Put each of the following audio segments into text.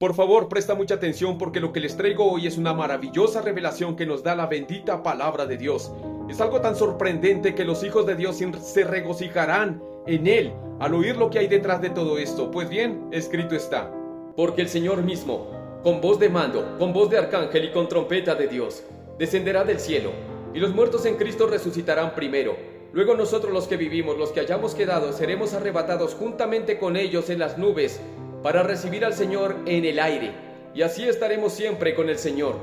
Por favor, presta mucha atención porque lo que les traigo hoy es una maravillosa revelación que nos da la bendita palabra de Dios. Es algo tan sorprendente que los hijos de Dios se regocijarán en él al oír lo que hay detrás de todo esto. Pues bien, escrito está: porque el Señor mismo, con voz de mando, con voz de arcángel y con trompeta de Dios, descenderá del cielo, y los muertos en Cristo resucitarán primero. Luego nosotros los que vivimos, los que hayamos quedado, seremos arrebatados juntamente con ellos en las nubes, para recibir al Señor en el aire, y así estaremos siempre con el Señor.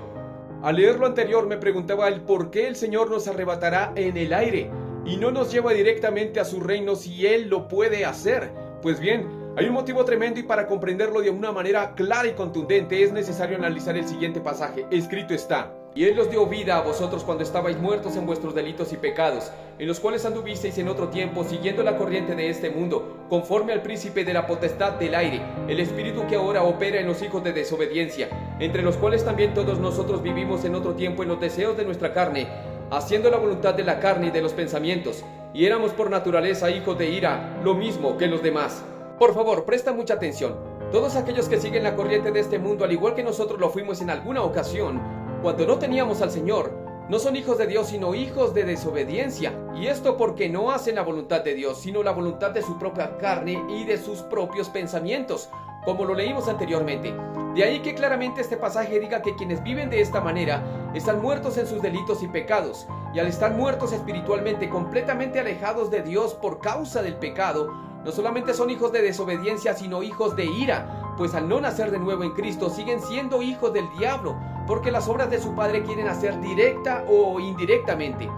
Al leer lo anterior me preguntaba el por qué el Señor nos arrebatará en el aire y no nos lleva directamente a su reino si Él lo puede hacer. Pues bien, hay un motivo tremendo, y para comprenderlo de una manera clara y contundente es necesario analizar el siguiente pasaje. Escrito está: y Él os dio vida a vosotros cuando estabais muertos en vuestros delitos y pecados, en los cuales anduvisteis en otro tiempo, siguiendo la corriente de este mundo, conforme al príncipe de la potestad del aire, el espíritu que ahora opera en los hijos de desobediencia, entre los cuales también todos nosotros vivimos en otro tiempo en los deseos de nuestra carne, haciendo la voluntad de la carne y de los pensamientos, y éramos por naturaleza hijos de ira, lo mismo que los demás. Por favor, presta mucha atención. Todos aquellos que siguen la corriente de este mundo, al igual que nosotros lo fuimos en alguna ocasión, cuando no teníamos al Señor, no son hijos de Dios, sino hijos de desobediencia. Y esto porque no hacen la voluntad de Dios, sino la voluntad de su propia carne y de sus propios pensamientos, como lo leímos anteriormente. De ahí que claramente este pasaje diga que quienes viven de esta manera están muertos en sus delitos y pecados, y al estar muertos espiritualmente, completamente alejados de Dios por causa del pecado, no solamente son hijos de desobediencia, sino hijos de ira, pues al no nacer de nuevo en Cristo siguen siendo hijos del diablo, porque las obras de su padre quieren hacer directa o indirectamente.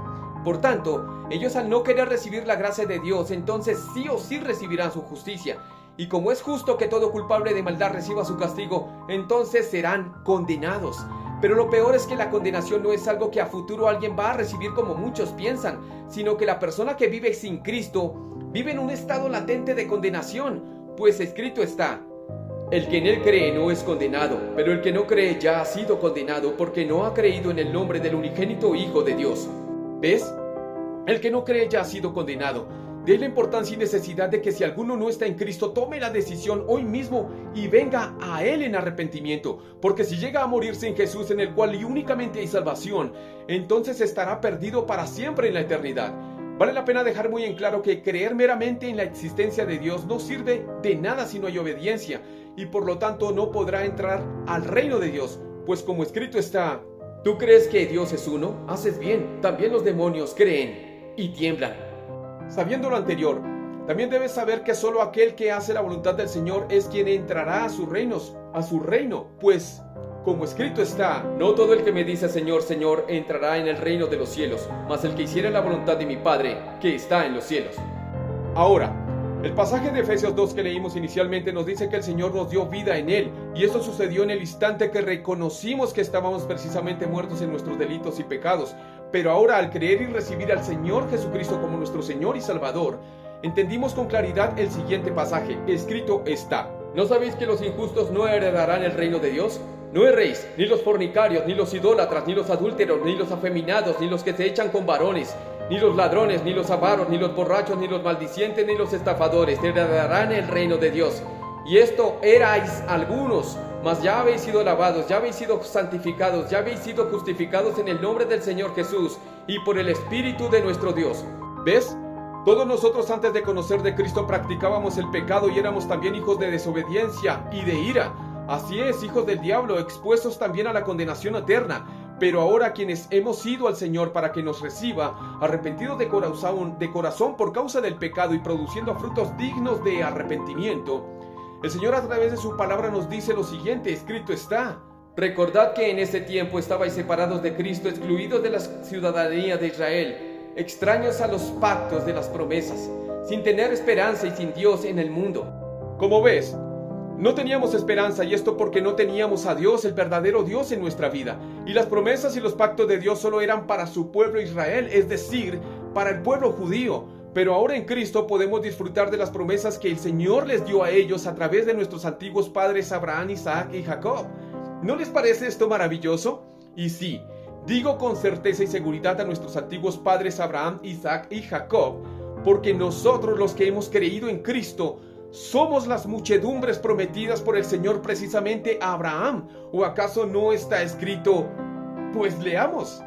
Por tanto, ellos al no querer recibir la gracia de Dios, entonces sí o sí recibirán su justicia. Y como es justo que todo culpable de maldad reciba su castigo, entonces serán condenados. Pero lo peor es que la condenación no es algo que a futuro alguien va a recibir como muchos piensan, sino que la persona que vive sin Cristo vive en un estado latente de condenación, pues escrito está: el que en él cree no es condenado, pero el que no cree ya ha sido condenado porque no ha creído en el nombre del unigénito Hijo de Dios. ¿Ves? El que no cree ya ha sido condenado. De ahí la importancia y necesidad de que si alguno no está en Cristo, tome la decisión hoy mismo y venga a Él en arrepentimiento, porque si llega a morirse en Jesús, en el cual y únicamente hay salvación, entonces estará perdido para siempre en la eternidad. Vale la pena dejar muy en claro que creer meramente en la existencia de Dios no sirve de nada si no hay obediencia, y por lo tanto no podrá entrar al reino de Dios, pues como escrito está: ¿tú crees que Dios es uno? Haces bien, también los demonios creen y tiemblan. Sabiendo lo anterior, también debes saber que solo aquel que hace la voluntad del Señor es quien entrará a su reino, pues como escrito está: no todo el que me dice Señor, Señor, entrará en el reino de los cielos, mas el que hiciere la voluntad de mi Padre, que está en los cielos. Ahora, el pasaje de Efesios 2 que leímos inicialmente nos dice que el Señor nos dio vida en Él, y esto sucedió en el instante que reconocimos que estábamos precisamente muertos en nuestros delitos y pecados. Pero ahora, al creer y recibir al Señor Jesucristo como nuestro Señor y Salvador, entendimos con claridad el siguiente pasaje. Escrito está: ¿no sabéis que los injustos no heredarán el reino de Dios? No erréis, ni los fornicarios, ni los idólatras, ni los adúlteros, ni los afeminados, ni los que se echan con varones, ni los ladrones, ni los avaros, ni los borrachos, ni los maldicientes, ni los estafadores heredarán el reino de Dios. Y esto erais algunos, mas ya habéis sido lavados, ya habéis sido santificados, ya habéis sido justificados en el nombre del Señor Jesús y por el Espíritu de nuestro Dios. ¿Ves? Todos nosotros antes de conocer de Cristo practicábamos el pecado y éramos también hijos de desobediencia y de ira. Así es, hijos del diablo, expuestos también a la condenación eterna. Pero ahora quienes hemos ido al Señor para que nos reciba, arrepentidos de corazón por causa del pecado y produciendo frutos dignos de arrepentimiento, el Señor a través de su palabra nos dice lo siguiente: escrito está: recordad que en ese tiempo estabais separados de Cristo, excluidos de la ciudadanía de Israel, extraños a los pactos de las promesas, sin tener esperanza y sin Dios en el mundo. Como ves, no teníamos esperanza, y esto porque no teníamos a Dios, el verdadero Dios, en nuestra vida. Y las promesas y los pactos de Dios solo eran para su pueblo Israel, es decir, para el pueblo judío. Pero ahora en Cristo podemos disfrutar de las promesas que el Señor les dio a ellos a través de nuestros antiguos padres Abraham, Isaac y Jacob. ¿No les parece esto maravilloso? Y sí, digo con certeza y seguridad a nuestros antiguos padres Abraham, Isaac y Jacob, porque nosotros los que hemos creído en Cristo ¿Somos las muchedumbres prometidas por el Señor precisamente a Abraham? ¿O acaso no está escrito? Pues leamos.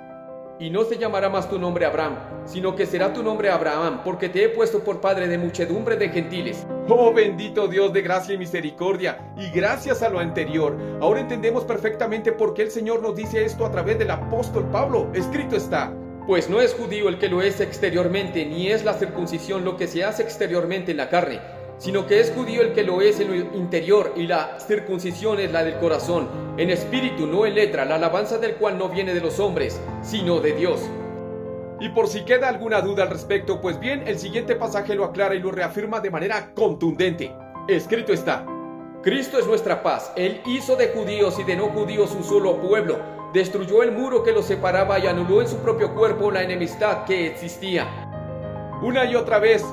Y no se llamará más tu nombre Abraham, sino que será tu nombre Abraham, porque te he puesto por padre de muchedumbre de gentiles. Oh bendito Dios de gracia y misericordia, y gracias a lo anterior, ahora entendemos perfectamente por qué el Señor nos dice esto a través del apóstol Pablo. Escrito está: pues no es judío el que lo es exteriormente, ni es la circuncisión lo que se hace exteriormente en la carne, sino que es judío el que lo es en lo interior, y la circuncisión es la del corazón, en espíritu, no en letra, la alabanza del cual no viene de los hombres, sino de Dios. Y por si queda alguna duda al respecto, pues bien, el siguiente pasaje lo aclara y lo reafirma de manera contundente. Escrito está: Cristo es nuestra paz, Él hizo de judíos y de no judíos un solo pueblo, destruyó el muro que los separaba y anuló en su propio cuerpo la enemistad que existía. Una y otra vez,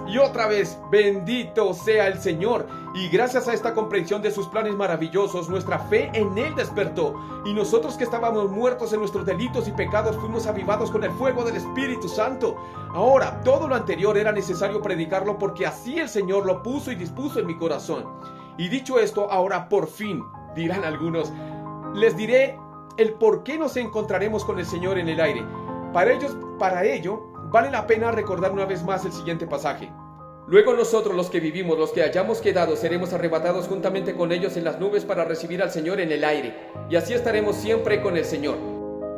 bendito sea el Señor. Y gracias a esta comprensión de sus planes maravillosos, nuestra fe en Él despertó. Y nosotros que estábamos muertos en nuestros delitos y pecados, fuimos avivados con el fuego del Espíritu Santo. Ahora, todo lo anterior era necesario predicarlo, porque así el Señor lo puso y dispuso en mi corazón. Y dicho esto, ahora por fin, dirán algunos, les diré el por qué nos encontraremos con el Señor en el aire. Para ello, vale la pena recordar una vez más el siguiente pasaje. Luego nosotros los que vivimos, los que hayamos quedado, seremos arrebatados juntamente con ellos en las nubes para recibir al Señor en el aire, y así estaremos siempre con el Señor.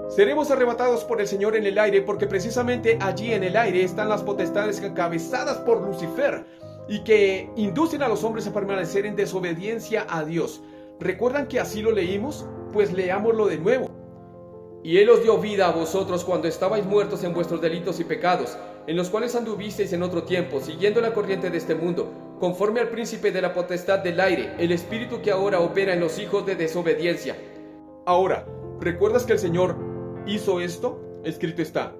Seremos arrebatados por el Señor en el aire porque precisamente allí en el aire están las potestades encabezadas por Lucifer y que inducen a los hombres a permanecer en desobediencia a Dios. ¿Recuerdan que así lo leímos? Pues leámoslo de nuevo. Y Él os dio vida a vosotros cuando estabais muertos en vuestros delitos y pecados, en los cuales anduvisteis en otro tiempo, siguiendo la corriente de este mundo, conforme al príncipe de la potestad del aire, el espíritu que ahora opera en los hijos de desobediencia. Ahora, ¿recuerdas que el Señor hizo esto? Escrito está: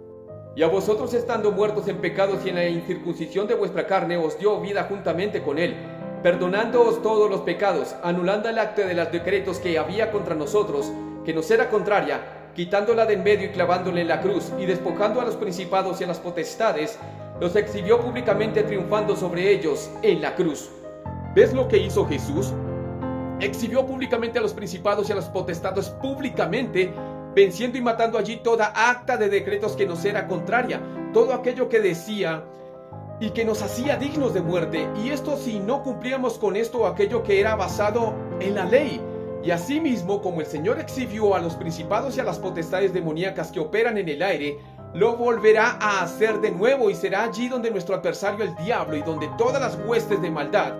y a vosotros, estando muertos en pecados y en la incircuncisión de vuestra carne, os dio vida juntamente con Él, perdonándoos todos los pecados, anulando el acta de los decretos que había contra nosotros, que nos era contraria, quitándola de en medio y clavándola en la cruz, y despojando a los principados y a las potestades, los exhibió públicamente, triunfando sobre ellos en la cruz. ¿Ves lo que hizo Jesús? Exhibió públicamente a los principados y a las potestades públicamente, venciendo y matando allí toda acta de decretos que nos era contraria, todo aquello que decía y que nos hacía dignos de muerte, y esto si no cumplíamos con esto o aquello que era basado en la ley. Y asimismo, como el Señor exhibió a los principados y a las potestades demoníacas que operan en el aire, lo volverá a hacer de nuevo, y será allí donde nuestro adversario el diablo y donde todas las huestes de maldad,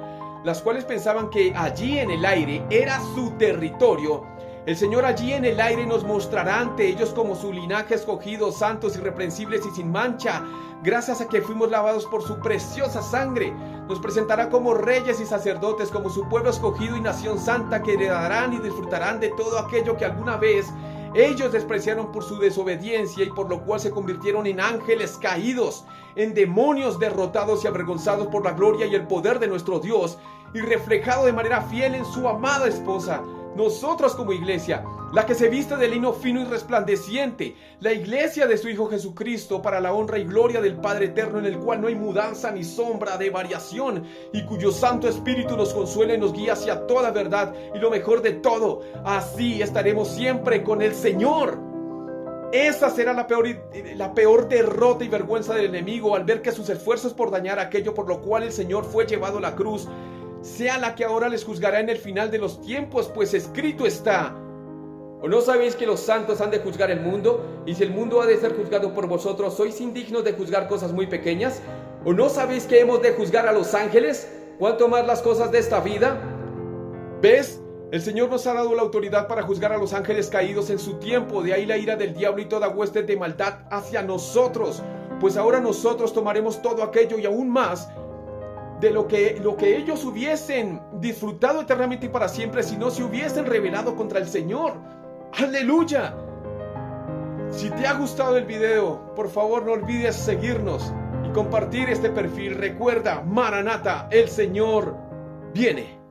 las cuales pensaban que allí en el aire era su territorio, el Señor allí en el aire nos mostrará ante ellos como su linaje escogido, santos, irreprensibles y sin mancha, gracias a que fuimos lavados por su preciosa sangre. Nos presentará como reyes y sacerdotes, como su pueblo escogido y nación santa, que heredarán y disfrutarán de todo aquello que alguna vez ellos despreciaron por su desobediencia, y por lo cual se convirtieron en ángeles caídos, en demonios derrotados y avergonzados por la gloria y el poder de nuestro Dios, y reflejado de manera fiel en su amada esposa. Nosotros como iglesia, la que se viste de lino fino y resplandeciente, la iglesia de su Hijo Jesucristo, para la honra y gloria del Padre eterno, en el cual no hay mudanza ni sombra de variación, y cuyo Santo Espíritu nos consuela y nos guía hacia toda verdad, y lo mejor de todo, así estaremos siempre con el Señor. Esa será la peor derrota y vergüenza del enemigo, al ver que sus esfuerzos por dañar aquello por lo cual el Señor fue llevado a la cruz, sea la que ahora les juzgará en el final de los tiempos, pues escrito está: ¿o no sabéis que los santos han de juzgar el mundo? Y si el mundo ha de ser juzgado por vosotros, ¿sois indignos de juzgar cosas muy pequeñas? ¿O no sabéis que hemos de juzgar a los ángeles? ¿Cuánto más las cosas de esta vida? ¿Ves? El Señor nos ha dado la autoridad para juzgar a los ángeles caídos en su tiempo, de ahí la ira del diablo y toda hueste de maldad hacia nosotros, pues ahora nosotros tomaremos todo aquello y aún más de lo que ellos hubiesen disfrutado eternamente y para siempre si no se hubiesen rebelado contra el Señor. ¡Aleluya! Si te ha gustado el video, por favor no olvides seguirnos y compartir este perfil. Recuerda, Maranata, el Señor viene.